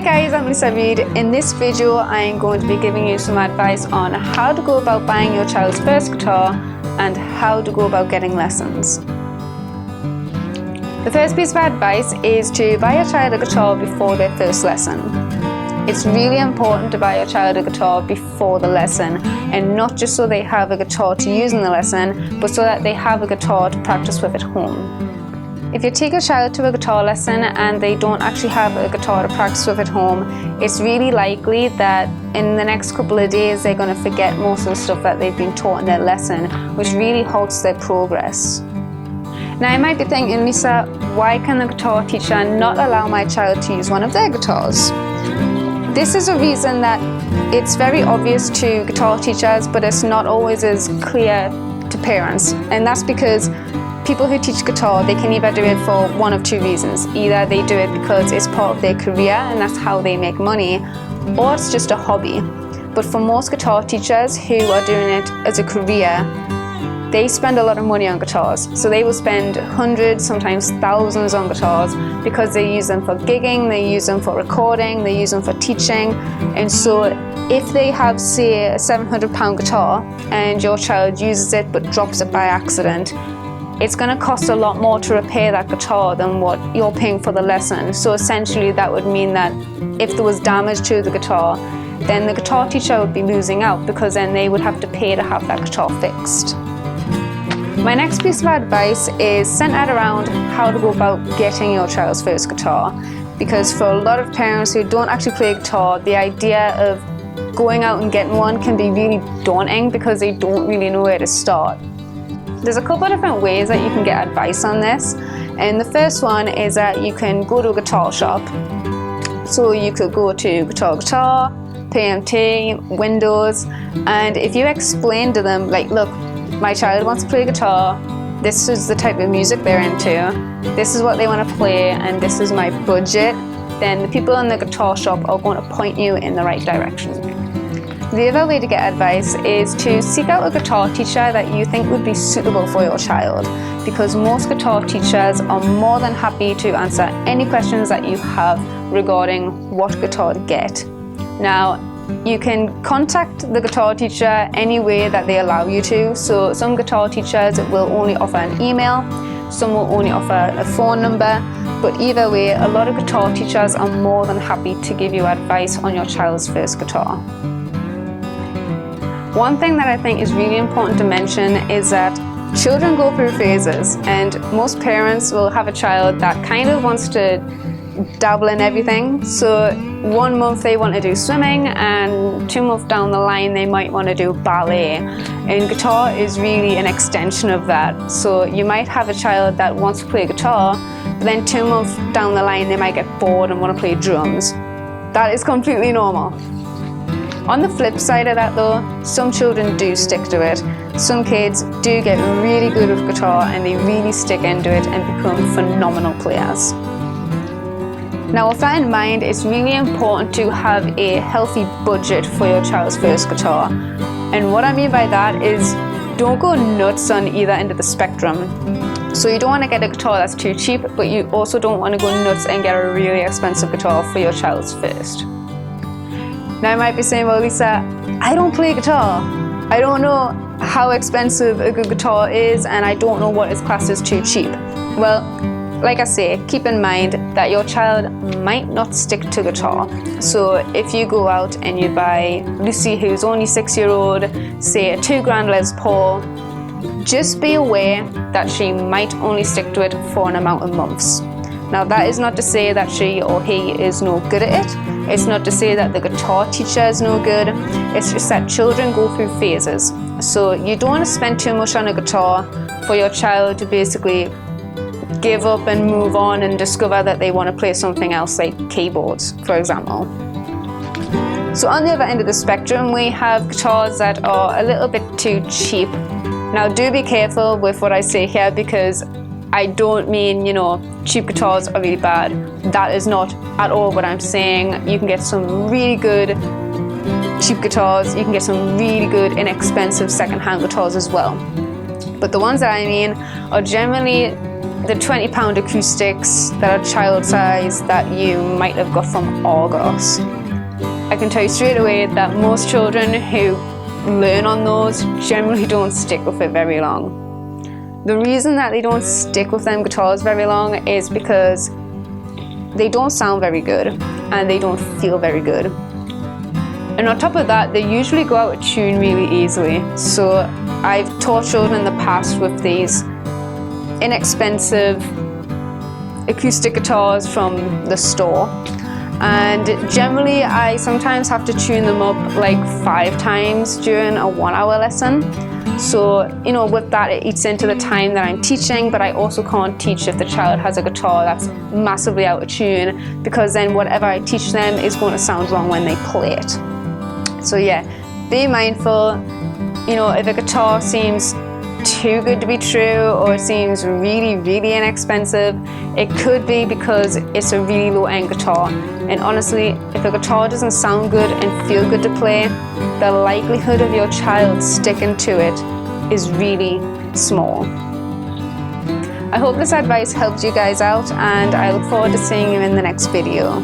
Hi guys, I'm Lisa Reed. In this video, I am going to be giving you some advice on how to go about buying your child's first guitar and how to go about getting lessons. The first piece of advice is to buy your child a guitar before their first lesson. It's really important to buy your child a guitar before the lesson, and not just so they have a guitar to use in the lesson, but so that they have a guitar to practice with at home. If you take a child to a guitar lesson and they don't actually have a guitar to practice with at home, it's really likely that in the next couple of days they're going to forget most of the stuff that they've been taught in their lesson, which really halts their progress. Now you might be thinking, Lisa, why can the guitar teacher not allow my child to use one of their guitars? This is a reason that it's very obvious to guitar teachers, but it's not always as clear to parents, and that's because people who teach guitar, they can either do it for one of two reasons. Either they do it because it's part of their career and that's how they make money, or it's just a hobby. But for most guitar teachers who are doing it as a career, they spend a lot of money on guitars. So they will spend hundreds, sometimes thousands on guitars because they use them for gigging, they use them for recording, they use them for teaching. And so if they have, say, a £700 guitar and your child uses it but drops it by accident, it's going to cost a lot more to repair that guitar than what you're paying for the lesson. So essentially that would mean that if there was damage to the guitar, then the guitar teacher would be losing out because then they would have to pay to have that guitar fixed. My next piece of advice is centered around how to go about getting your child's first guitar. Because for a lot of parents who don't actually play guitar, the idea of going out and getting one can be really daunting because they don't really know where to start. There's a couple of different ways that you can get advice on this, and the first one is that you can go to a guitar shop. So you could go to Guitar, PMT, Windows, and if you explain to them, like, look, my child wants to play guitar, this is the type of music they're into, this is what they want to play, and this is my budget, then the people in the guitar shop are going to point you in the right direction. The other way to get advice is to seek out a guitar teacher that you think would be suitable for your child, because most guitar teachers are more than happy to answer any questions that you have regarding what guitar to get. Now, you can contact the guitar teacher any way that they allow you to. So some guitar teachers will only offer an email, some will only offer a phone number, but either way, a lot of guitar teachers are more than happy to give you advice on your child's first guitar. One thing that I think is really important to mention is that children go through phases, and most parents will have a child that kind of wants to dabble in everything. So 1 month they want to do swimming, and 2 months down the line they might want to do ballet. And guitar is really an extension of that. So you might have a child that wants to play guitar, but then 2 months down the line they might get bored and want to play drums. That is completely normal. On the flip side of that though, some children do stick to it. Some kids do get really good with guitar and they really stick into it and become phenomenal players. Now with that in mind, it's really important to have a healthy budget for your child's first guitar. And what I mean by that is, don't go nuts on either end of the spectrum. So you don't want to get a guitar that's too cheap, but you also don't want to go nuts and get a really expensive guitar for your child's first. Now you might be saying, well, Lisa, I don't play guitar. I don't know how expensive a good guitar is, and I don't know what is classed as too cheap. Well, like I say, keep in mind that your child might not stick to guitar. So if you go out and you buy Lucy, who's only 6-year-old, say a $2,000 Les Paul, just be aware that she might only stick to it for an amount of months. Now that is not to say that she or he is no good at it. It's not to say that the guitar teacher is no good. It's just that children go through phases. So you don't want to spend too much on a guitar for your child to basically give up and move on and discover that they want to play something else, like keyboards, for example. So on the other end of the spectrum, we have guitars that are a little bit too cheap. Now do be careful with what I say here, because I don't mean, cheap guitars are really bad. That is not at all what I'm saying. You can get some really good cheap guitars. You can get some really good inexpensive second-hand guitars as well. But the ones that I mean are generally the £20 acoustics that are child size that you might have got from Argos. I can tell you straight away that most children who learn on those generally don't stick with it very long. The reason that they don't stick with them guitars very long is because they don't sound very good and they don't feel very good. And on top of that, they usually go out of tune really easily. So I've taught children in the past with these inexpensive acoustic guitars from the store. And generally I sometimes have to tune them up like 5 times during a 1-hour lesson. So, you know, with that it eats into the time that I'm teaching, but I also can't teach if the child has a guitar that's massively out of tune, because then whatever I teach them is going to sound wrong when they play it. So yeah, be mindful. You know, if a guitar seems too good to be true or seems really, really inexpensive, it could be because it's a really low-end guitar. And honestly, if a guitar doesn't sound good and feel good to play, the likelihood of your child sticking to it is really small. I hope this advice helped you guys out, and I look forward to seeing you in the next video.